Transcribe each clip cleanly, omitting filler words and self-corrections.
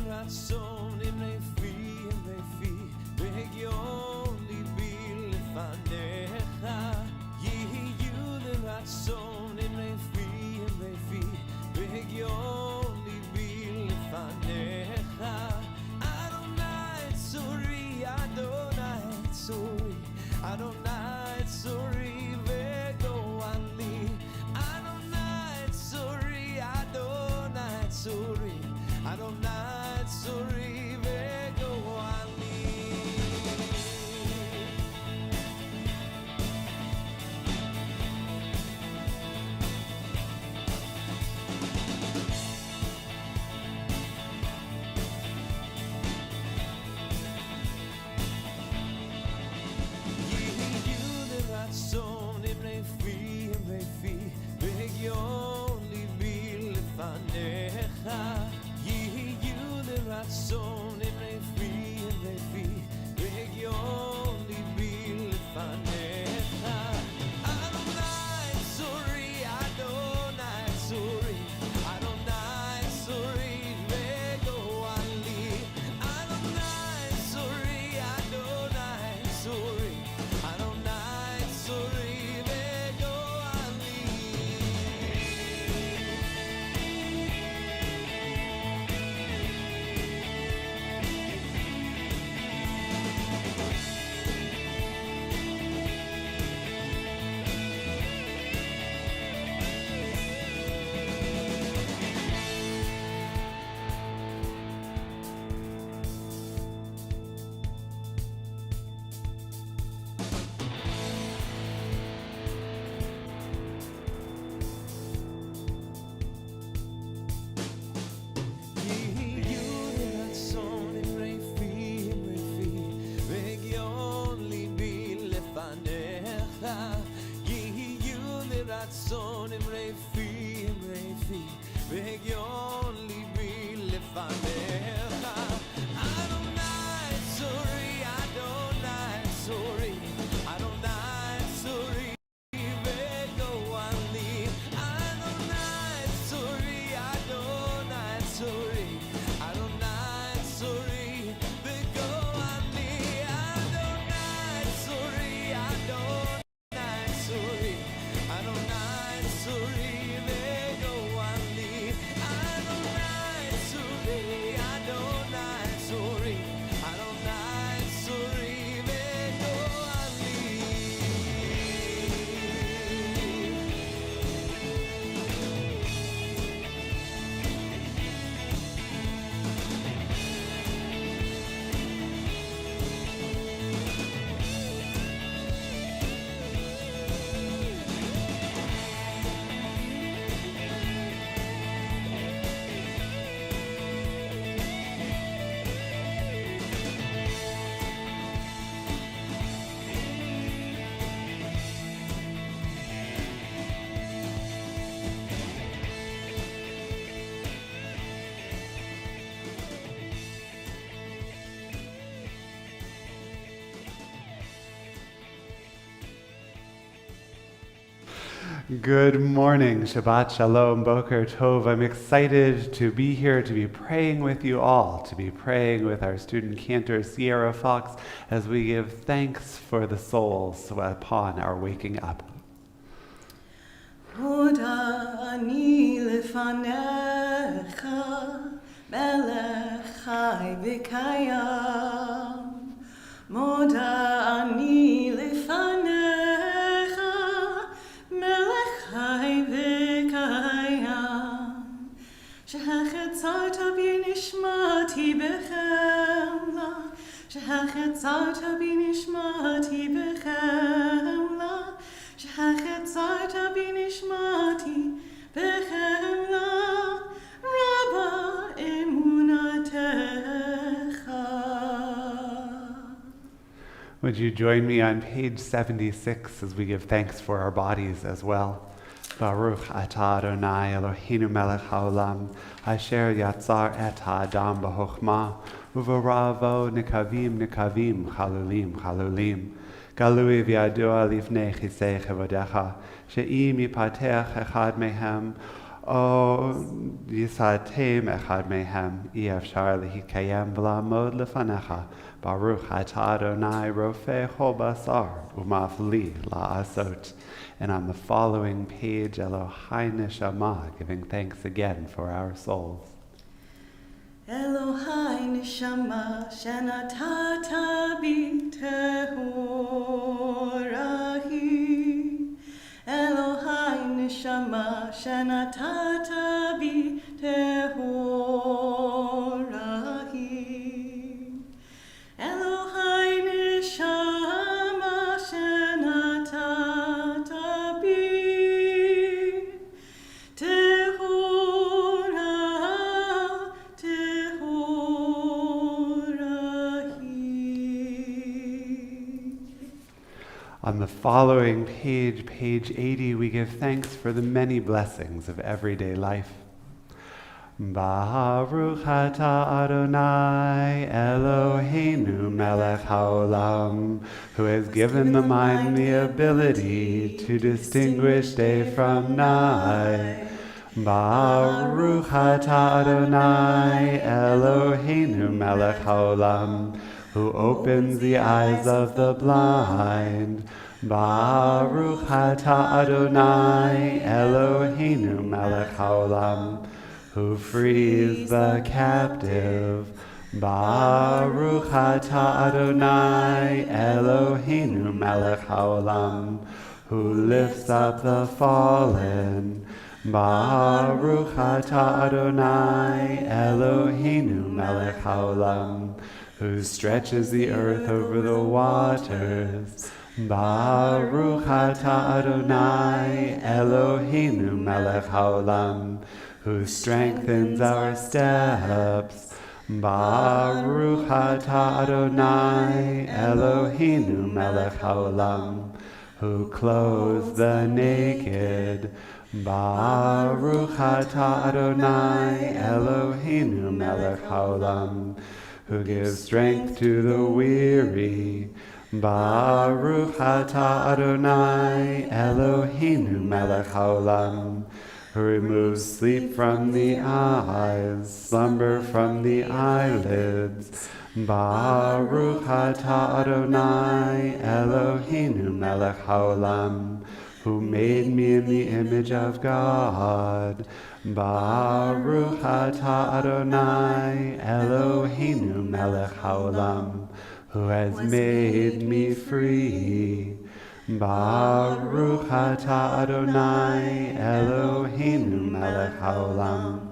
רצון אם לפי והגיון ליבי לפניך יהיו לרצון אם לפי והגיון ליבי לפניך אדוני צורי אדוני צורי אדוני צורי וגואלי אדוני צורי אדוני צורי אדוני צורי וגואלי יהיו לרצון אם לפי והגיון ליבי לפניך רצון אם לפי והגיון ליבי לפניך אדוני צורי אדוני צורי אדוני צורי וגואלי אדוני צורי אדוני צורי אדוני צורי וגואלי רצון אם לפי והגיון ליבי לפניך אדוני צורי אדוני צורי אדוני צורי וגואלי אדוני צורי אדוני צורי אדוני צורי וגואלי אדוני צורי אדוני צורי אדוני צורי וגואלי אדוני צורי אדוני צורי אדוני צורי וגואלי Good morning, Shabbat Shalom, Boker Tov. I'm excited to be here, to be praying with you all, to be praying with our student Cantor, Sierra Fox, as we give thanks for the souls upon our waking up. Hoda ani lefanecha, melech chai v'kayam. Moda ani lefanecha, melech chai v'kayam. Shehachetzarta b'nishmati b'chemla, shehachetzarta b'nishmati b'chemla, shehachetzarta b'nishmati b'chemla. Would you join me on page 76 as we give thanks for our bodies as well? Baruch atah Adonai Eloheinu melech haolam, asher yatzar et ha'adam b'chokhmah, u'v'ra'avo nekavim nekavim, chalulim chalulim. Galui v'yadua lifnei chisei chevodecha, she'im yipateach echad mehem, o yisatem echad mehem, i'efshar lehikayem v'la'amod lefanecha. Baruch atah Adonai rofei chol basar, u'mafli la'asot. And on the following page, Elohai Neshama, giving thanks again for our souls. Elohai Neshama, shenatata bi tehorahi. Elohai Neshama, shenatata bi tehorahi. Elohai Neshama, shenatata bi On the following page, page 80, we give thanks for the many blessings of everyday life. Baruch atah Adonai Eloheinu melech haolam, who has given the mind the ability to distinguish day from night. Baruch atah Adonai Eloheinu melech haolam, who opens the eyes of the blind. Baruch atah Adonai Eloheinu melech haolam, who frees the captive. Baruch atah Adonai Eloheinu melech haolam, who lifts up the fallen. Baruch atah Adonai Eloheinu melech haolam, who stretches the earth over the waters. Baruch atah Adonai Eloheinu melech haolam, who strengthens our steps. Baruch atah Adonai Eloheinu melech haolam, who clothes the naked. Baruch atah Adonai Eloheinu melech haolam, who gives strength to the weary. Baruch atah Adonai Eloheinu melech haolam, who removes sleep from the eyes, slumber from the eyelids. Baruch atah Adonai Eloheinu melech haolam, who made me in the image of God. Baruch atah Adonai Eloheinu melech haolam, who has made me free. Baruch atah Adonai Eloheinu melech haolam,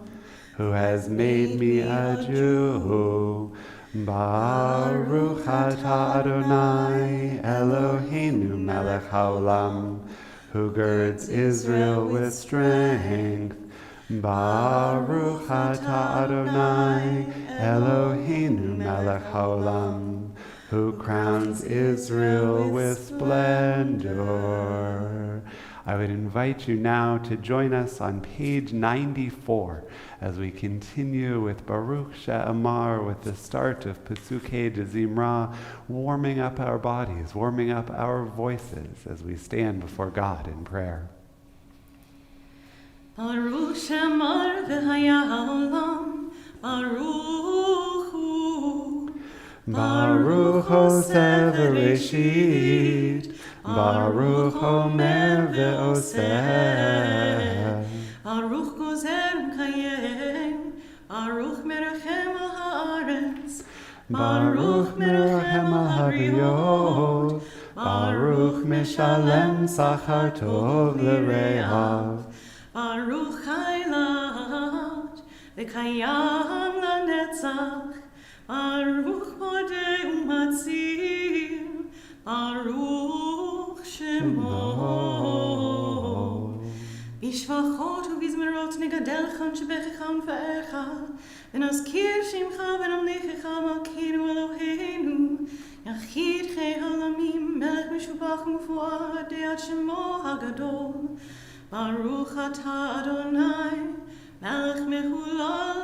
who has made me a Jew. Baruch atah Adonai Eloheinu melech haolam, who girds Israel with strength. Baruch atah Adonai Eloheinu melech haolam, who crowns Israel with splendor. I would invite you now to join us on page 94 as we continue with Baruch She'amar, with the start of Pesukei de Zimra, warming up our bodies, warming up our voices as we stand before God in prayer. Baruch She'amar v'haya ha'olam, Baruch Hu. Baruch Oseh v'Reshit, Baruch Omer ve'oseh. Baruch gozer m'kayem, Baruch merachem al haaretz, Baruch merachem al habriyot, Baruch meshalem sachar tov l'reav. Baruch chaylat v'kayam lanetzach, Baruch modeh u'matzil, Baruch Shemo. בשבחות ובזמרות נגדלכם שבחכם פארך, ונזכיר שמך ונמליכך מלכנו אלוהינו, יחיד חי העולמים, מלך משובח ומפואר, עד שמו הגדול. ברוך אתה אדוני, מלך מהולל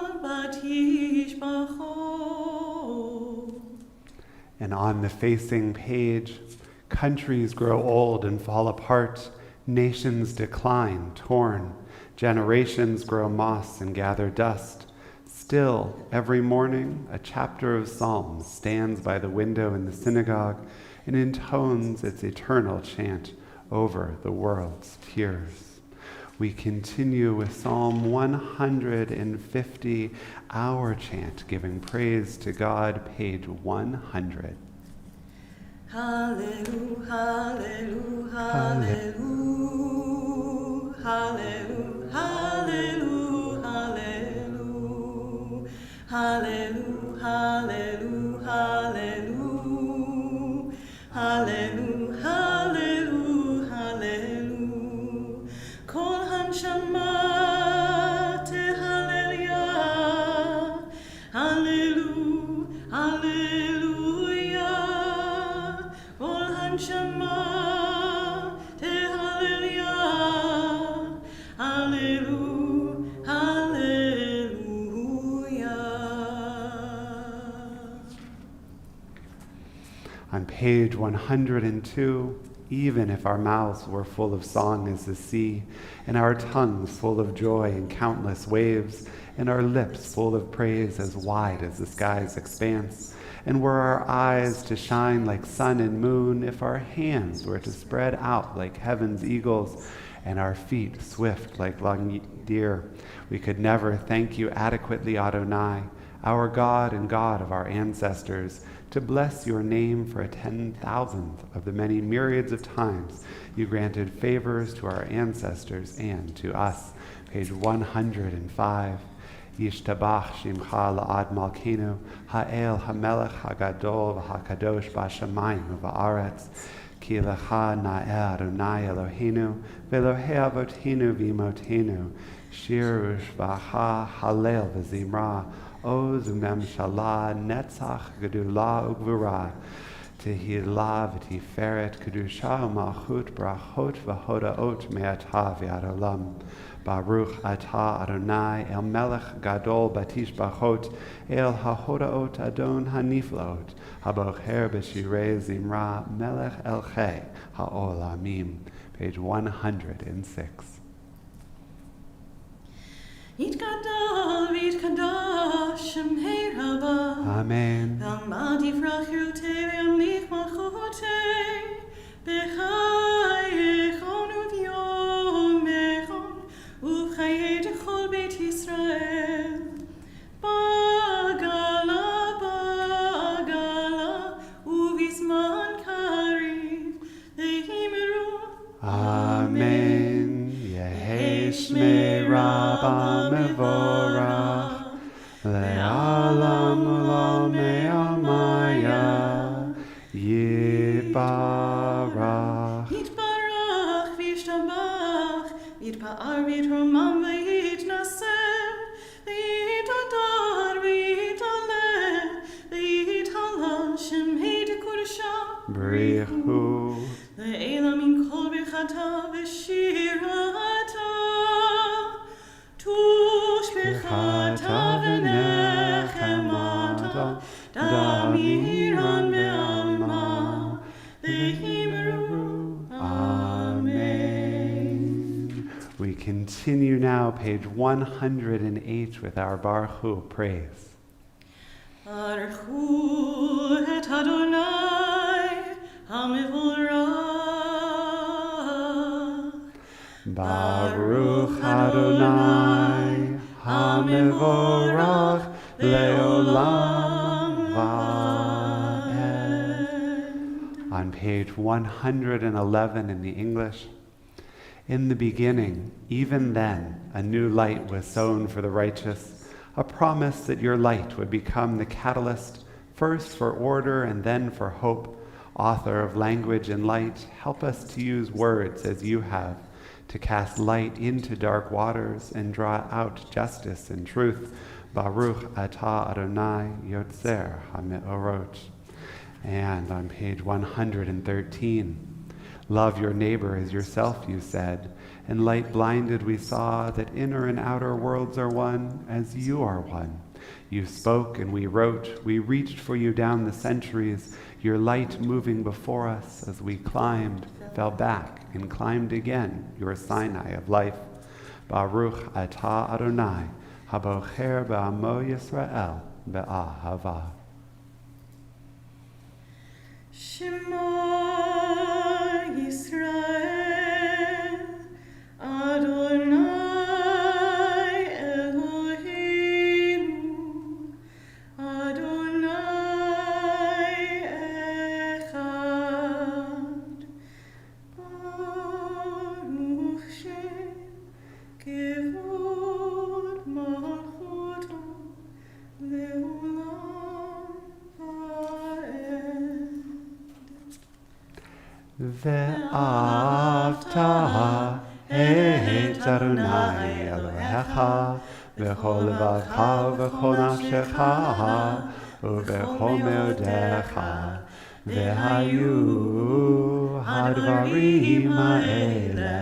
בתשבחו. And on the facing page, countries grow old and fall apart, nations decline, torn, generations grow moss and gather dust. Still, every morning, a chapter of Psalms stands by the window in the synagogue and intones its eternal chant over the world's tears. We continue with Psalm 150, our chant, giving praise to God, page 100. Hallelujah, hallelujah, hallelujah, hallelujah, hallelujah, hallelujah, hallelujah, hallelujah, hallelujah, hallelujah, hallelujah. Kol hanshama tehallelujah, hallelujah, hallelujah. Kol hanshama tehallelujah, hallelujah, hallelujah. On page 102, even if our mouths were full of song as the sea, and our tongues full of joy in countless waves, and our lips full of praise as wide as the sky's expanse, and were our eyes to shine like sun and moon, if our hands were to spread out like heaven's eagles, and our feet swift like long deer, we could never thank you adequately, Adonai, our God and God of our ancestors, to bless your name for a 10,000th of the many myriads of times you granted favors to our ancestors and to us. Page 105. Yishtabach Shimcha La'ad Malkeinu, Ha'el Hamelech Hagadol V'Hakadosh B'Shamayim V'Aretz, Ki Lecha Na'eh Adonai Eloheinu, V'Elohei Avotenu V'Imotenu, Shir Ushvacha Halel V'Zimra, Oz Umemshala Netzach Gedula Ugvura, Tehillah V'Tiferet Kedusha U'Malchut Brachot V'Hodaot Me'ata V'Ad Olam. Baruch Atah Adonai El Melech Gadol Batishbachot El HaHodaot Adon HaNiflaot Habocher B'Shirei Zimra Melech Elchei HaOlamim. Page 106. Yitgadol v'yitkadosh Shemei Rabbah. Amen. V'almad yifrach Yerutei v'yamlich malchutei b'chayechon u'v'yomechon u'b'chayei d'chol Beit Yisrael. Bagala, bagala u'v'zman kariv v'himeru. Amen. Yehei Shmei Rabbah Mevorach Le'alam U'lam Me'amaya Yibarach. Yitbarach v'yishtabach v'yitpa'ar v'yitromam v'yitnaser v'yitadar v'yitaleh v'yithalal Shemei d'Kodesha Brichu. Le'elam min kol birchata v'shirata tushbechata v'nechemata damiran be'alma v'himeru. Amen. We continue now, page 108, with our Baruch Hu praise. Baruch Hu et Adonai HaMevorach. Baruch Adonai HaMevorach Le'olam Va'ed. On page 111 in the English. In the beginning, even then, a new light was sown for the righteous, a promise that your light would become the catalyst, first for order and then for hope. Author of language and light, help us to use words as you have, to cast light into dark waters and draw out justice and truth. Baruch atah Adonai Yotzer HaMeorot. And on page 113, love your neighbor as yourself, you said, and light blinded we saw that inner and outer worlds are one as you are one. You spoke and we wrote, we reached for you down the centuries, your light moving before us as we climbed, fell back, and climbed again, your Sinai of life. Baruch atah Adonai, habocher ba'amo Yisrael be'ahava. Shema Yisrael, Adonai Eloheinu, Adonai Echad, Baruch Shem Kevod Malchuto Leolam Va'ed. Ve'avta et Adonai Elohecha v'chol levavcha v'chol nafshecha u'v'chol meodecha ve'hayu hadvarim ha'ele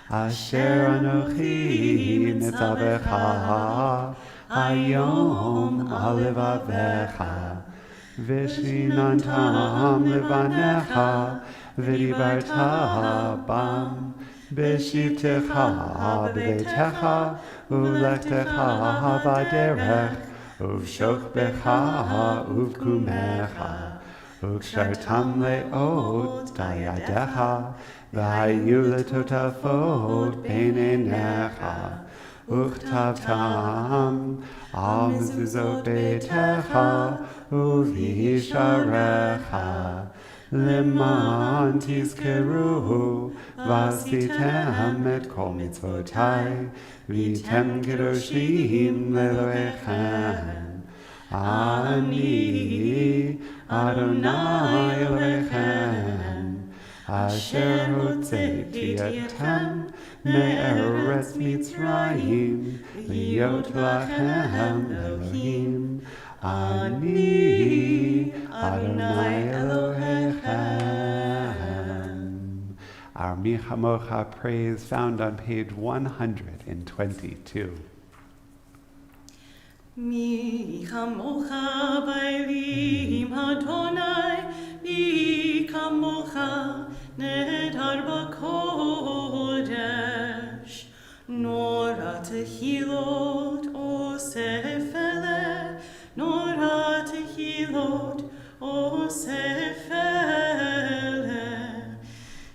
asher anochi netzavecha hayom al levavecha v'shinantam levanecha v'dibarta bam b'shivtecha b'beitecha u'lechtecha b'derech u'v'shokbecha u'v'kumecha u'kshartam le'ot dayadecha v'hayu letotafot bein einecha u'chtavtam al mezuzot beitecha u'v'yisharecha Leman tizkeruhu v'asitem et kol mitzvotai v'tem kedoshim le'elohechem. Ani Adonai Elohechem asher hotzeiti etem me'eretz Mitzrayim liot lachem Elohim. Ani Adonai Elohechem. Our Mi Chamocha praise found on page 122. Mi chamocha ba'elim Adonai, mi chamocha netar b'kodesh, nora tehilot osef eleh, nora tehilot osef eleh,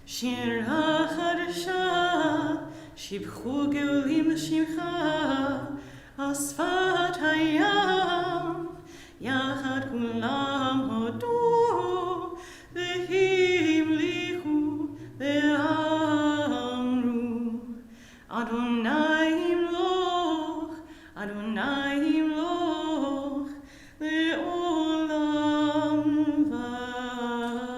shira chadasha, shibchu geulim l'shimcha, Asfat hayam, yachad kulam hodu, v'himlichu ve'amru, Adonai imloch, Adonai imloch, le'olam va'ed.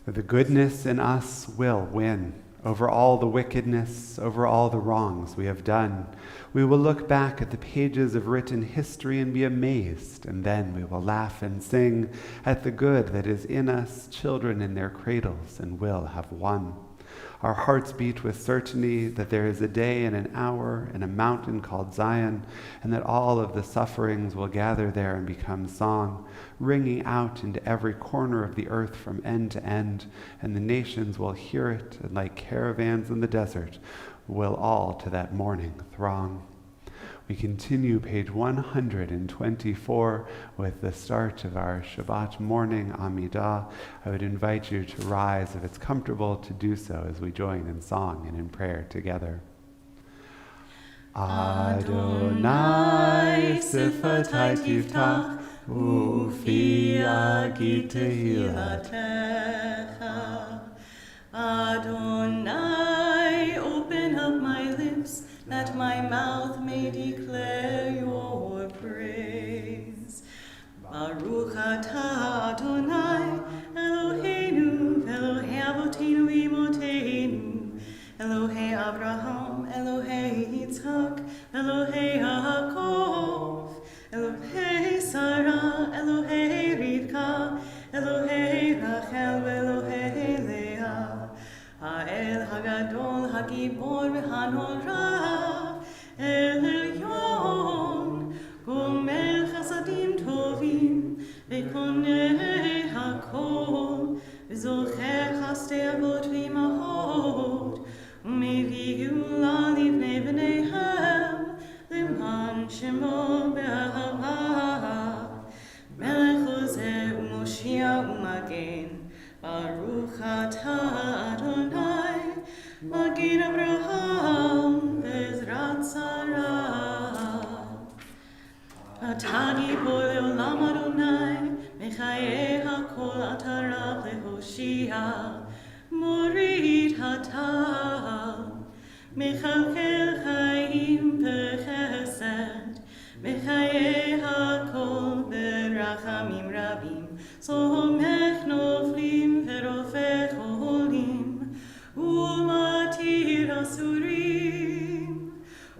The goodness in us will win over all the wickedness, over all the wrongs we have done. We will look back at the pages of written history and be amazed, and then we will laugh and sing at the good that is in us, children in their cradles, and will have won. Our hearts beat with certainty that there is a day and an hour in a mountain called Zion, and that all of the sufferings will gather there and become song, ringing out into every corner of the earth from end to end, and the nations will hear it, and like caravans in the desert, will all to that morning throng. We continue page 124 with the start of our Shabbat morning Amidah. I would invite you to rise if it's comfortable to do so as we join in song and in prayer together. Adonai sifatai tiftach ufi agid tehilatecha. Adonai, open up my lips, that my mouth may declare your praise. Baruch atah Adonai, Eloheinu, Abraham, Elohei Yitzhak, Elohei Yaakov, Elohei Sarah, Elohei Rivka, Elohei Rachel, Elohei Leah, Ha'el Hagadol, Hagibor, V'hanora, El Elyon, Gomel Chasadim Tovim, V'konei Hakol, V'zocher Chastei Avot V'imahot, U'mevii Geula Livnei B'neihem, L'man Shemo Be'ahava, Melech Hozeh U'Moshia U'Magen, Baruch Atah Adonai, Magen Abraham, Bezrat Sarah. Atah Gibor Le'olam Adonai, Mechayeh HaKol Atah Rav Lehoshia, Morid Hatah, Mechalkel Chaim B'Chesed, Mechayeh HaKol B'Rachamim Rabim, Somech Noflim V'Rofech Olim, U'Matir Asurim,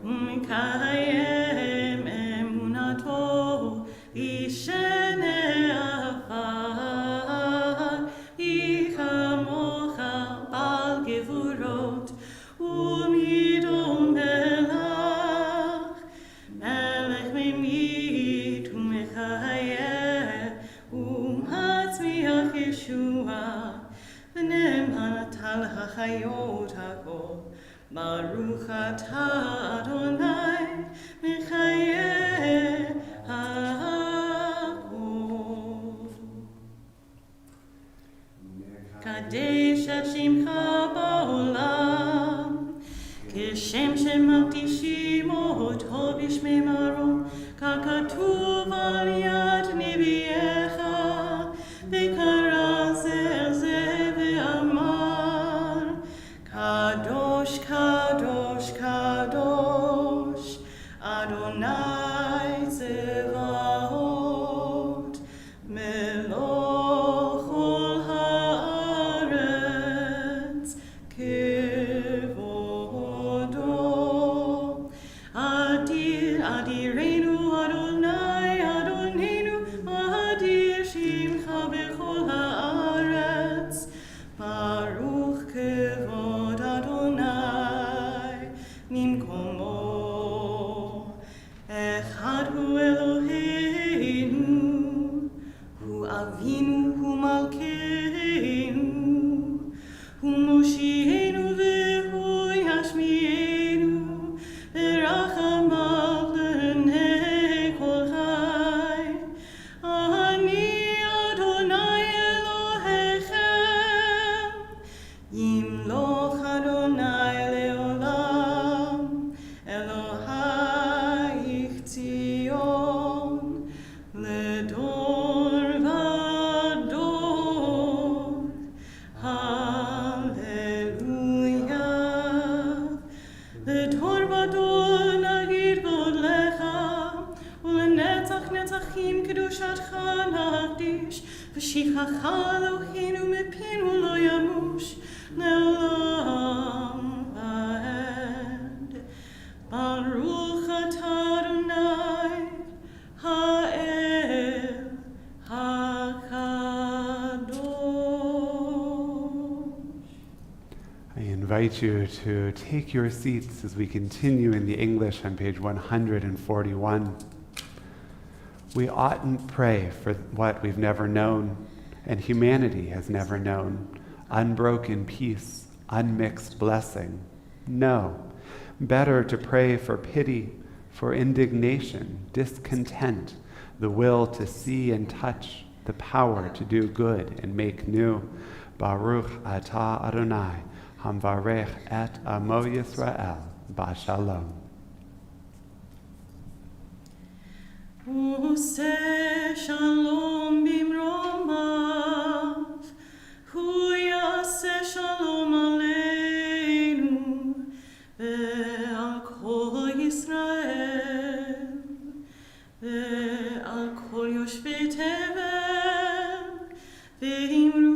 U'Mekayem Emunato, Ishenei Afar, Ichamocha Bal Gevurot, U'Midon Melach, Melech Memit U'Mechayeh, U'Matzmiach Yeshua, V'Ne'eman Atal HaChayot HaKol, Baruch Atah Adonai, Mechayeh HaKol. Kadesh et Shemcha ba'olam, Kishem shemavti shimoto b'shmei marom, Kakatuv al yad nebiecha, V'kara ze ve'amar, Kadosh, Kadosh, Kadosh, Adonai Tzevaot, Meloch ol haaretz, Kevodo. Adir, Adirenu, Adonai, Adonenu, Adir Shimcha b'chol haaretz, Baruch Kevod Adonai, Mimkomo. Echad hu Eloheinu, hu Avinu, hu Malkeinu, hu Moshienu v'hu Yashmienu, v'rachamav l'nei kol chai. Ani Adonai Elohechem, Yimloch Adonai le'olam, Elohai Tzion, Ledor vador. Hallelujah. Ledor vador nagid godlecha, ulenetzach netzachim kedushatcha nagdish, v'shichacha Eloheinu mepinu lo yamush, le'olam va'ed. Baruch atah Adonai, Ha'el HaKadosh. I invite you to take your seats as we continue in the English on page 141. We oughtn't pray for what we've never known and humanity has never known, unbroken peace, unmixed blessing. No, better to pray for pity, for indignation, discontent, the will to see and touch, the power to do good and make new. Baruch atah Adonai, hamvarech et amo Yisrael, b'shalom. Use shalom bimromav, hu yaseh shalom aleinu, ve'al kol Yisrael, ve'al kol yoshvei tevel, ve'imru,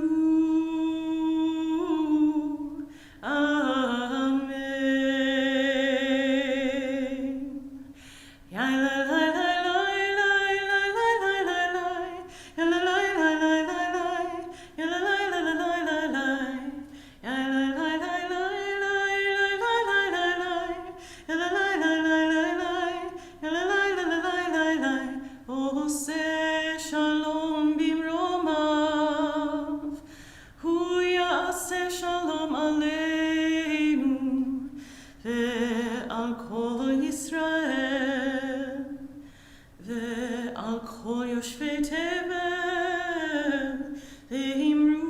Amen. על כל ישראל ועל כל יושבי תבל ואמרו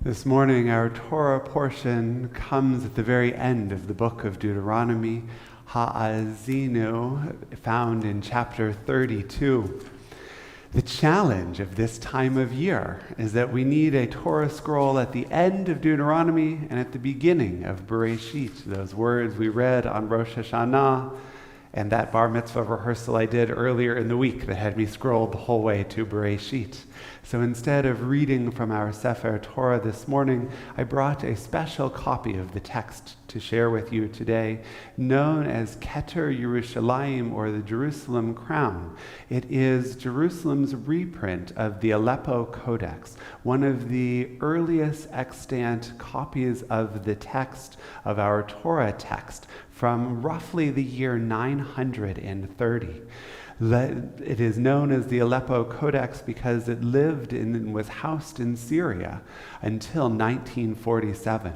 This morning, our Torah portion comes at the very end of the book of Deuteronomy, Ha'azinu, found in chapter 32. The challenge of this time of year is that we need a Torah scroll at the end of Deuteronomy and at the beginning of Bereshit, those words we read on Rosh Hashanah, and that bar mitzvah rehearsal I did earlier in the week that had me scrolled the whole way to Bereshit. So instead of reading from our Sefer Torah this morning, I brought a special copy of the text to share with you today, known as Cantor Yerushalayim, or the Jerusalem Crown. It is Jerusalem's reprint of the Aleppo Codex, one of the earliest extant copies of the text of our Torah text from roughly the year 930. It is known as the Aleppo Codex because it lived and was housed in Syria until 1947,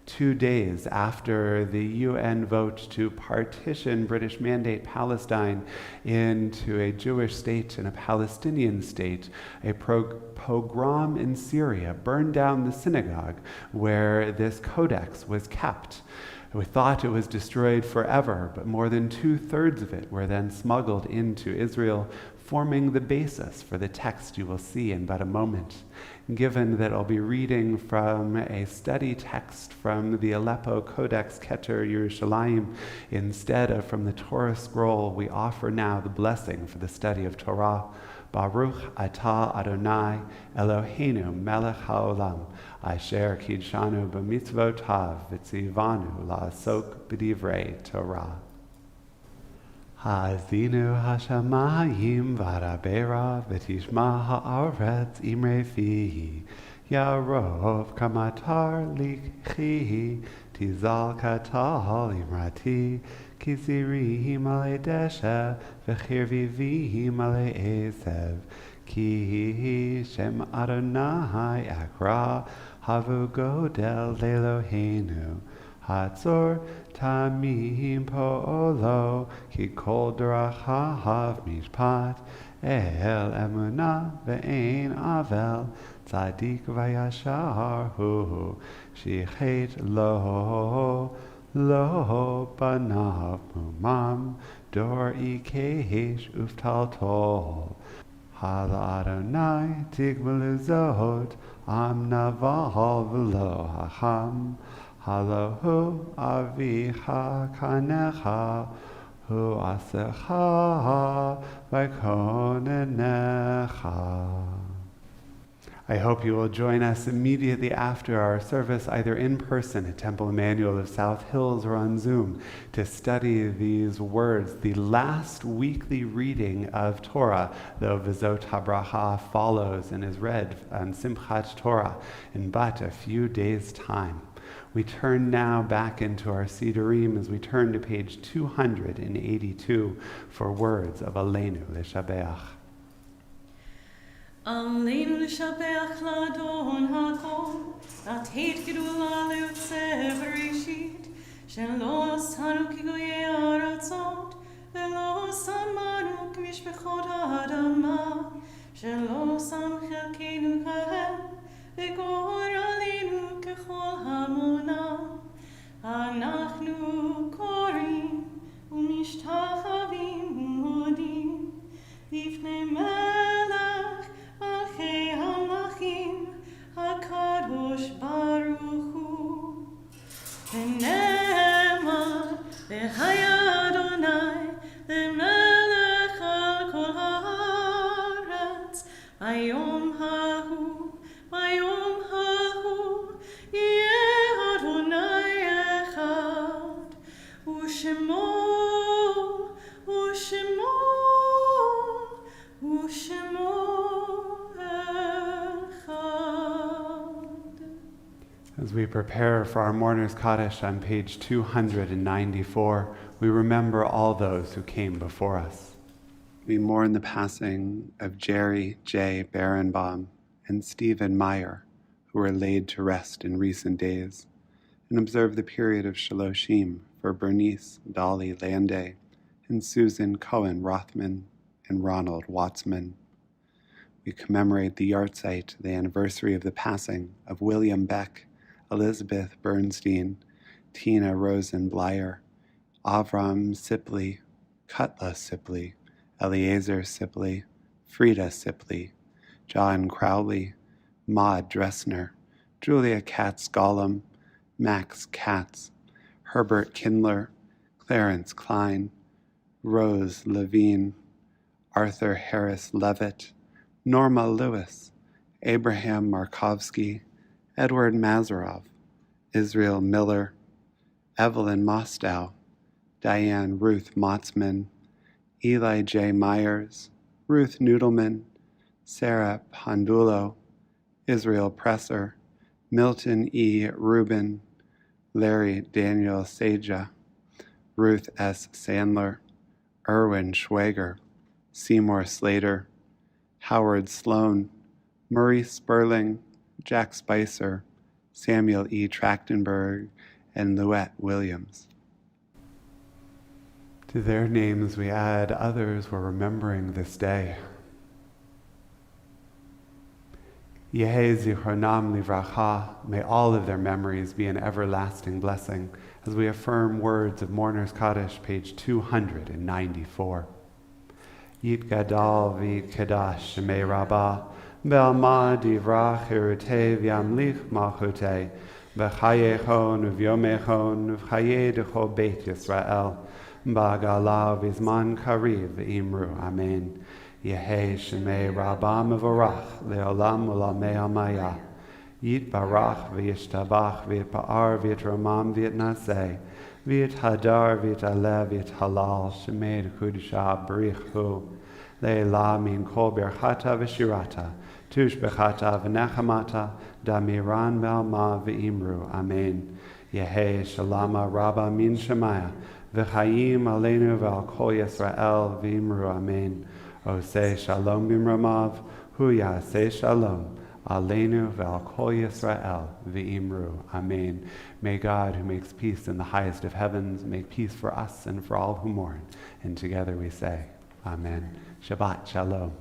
2 days after the UN vote to partition British Mandate Palestine into a Jewish state and a Palestinian state. A pogrom in Syria burned down the synagogue where this codex was kept. We thought it was destroyed forever, but more than 2/3 of it were then smuggled into Israel, forming the basis for the text you will see in but a moment. Given that I'll be reading from a study text from the Aleppo Codex Cantor Yerushalayim instead of from the Torah scroll, we offer now the blessing for the study of Torah. Baruch atah Adonai Eloheinu melech haolam asher kidshanu b'mitzvotav v'tzivanu la'asok b'divrei Torah. Ha'azinu hashamayim v'arabera v'tishma ha'aretz imrei fihi yarov kamatar likhihi tizal katal imrati Kiziri male desha v'chirvivi male esev ki shem Adonai akra havu godel leloheinu hatzor tamim po'olo ki kol drachav mishpat el emunah ve'ein avel tzadik v'yashar hu shichet lo banav mumam dor ikesh uftaltol hala Adonai tigmalu zot am naval v'lo hacham halahu avicha kanecha hu asecha v'konenecha. I hope you will join us immediately after our service, either in person at Temple Emanuel of South Hills or on Zoom, to study these words, the last weekly reading of Torah, though V'zot HaBracha follows and is read on Simchat Torah in but a few days' time. We turn now back into our Sidurim as we turn to page 282 for words of Aleinu L'Shabeach. Aleinu l'shabeach l'Adon hakol, ateit gedula le'utzeh bereshit, shelo asanu kigoyei aratzot, velo samanu k'mishpechot ha'adama, shelo sam chelkeinu kahem, v'gor aleinu kechol hamona. Anachnu korim u'mishtachavim u'modim, lifnei melech Malchei HaMlachim HaKadosh Baruch Hu V'ne'emar V'haya Adonai L'melech al kol haaretz V'yom hahu Yeh Adonai echad U'shemo As we prepare for our Mourner's Kaddish on page 294, we remember all those who came before us. We mourn the passing of Jerry J. Barenbaum and Stephen Meyer, who were laid to rest in recent days, and observe the period of Shaloshim for Bernice Dolly Landay and Susan Cohen Rothman and Ronald Watsman. We commemorate the yahrzeit, the anniversary of the passing of William Beck, Elizabeth Bernstein, Tina Rosenbleier, Avram Sipley, Cutla Sipley, Eliezer Sipley, Frida Sipley, John Crowley, Maud Dressner, Julia Katz Gollum, Max Katz, Herbert Kindler, Clarence Klein, Rose Levine, Arthur Harris Levitt, Norma Lewis, Abraham Markovsky, Edward Mazarov, Israel Miller, Evelyn Mostow, Diane Ruth Motzman, Eli J. Myers, Ruth Noodleman, Sarah Pondulo, Israel Presser, Milton E. Rubin, Larry Daniel Seja, Ruth S. Sandler, Erwin Schwager, Seymour Slater, Howard Sloan, Murray Sperling, Jack Spicer, Samuel E. Trachtenberg, and Louette Williams. To their names we add others we're remembering this day. Yehei zichronam livracha, may all of their memories be an everlasting blessing, as we affirm words of Mourner's Kaddish, page 294. Yit gadal v'yit kadash shemei rabbah, be'alma divrach hirutei v'yamlich malchutei, v'chayechon v'yomechon v'chayei d'chol beit Yisrael, ba'gala v'zman kariv v'imru, amen. Yehei shemei rabbah mevorach, le'olam u'lamei amaya. Yit barach v'yishtabach v'yitpa'ar v'yitromam v'yitnaseh, v'yithadar v'yitalev v'yithalal, shemei d'kudusha b'richu, le'ela min kol berchata v'shirata, tush bechata v'nechamata, damiran ve'alma v'imru, amen. Yehei shalama rabba min shemaya, v'chayim aleinu ve'al kol Yisrael v'imru, amen. Oseh shalom bimramav, hu yaseh shalom, aleinu ve'al kol Yisrael v'imru, amen. May God, who makes peace in the highest of heavens, make peace for us and for all who mourn. And together we say, amen. Shabbat shalom.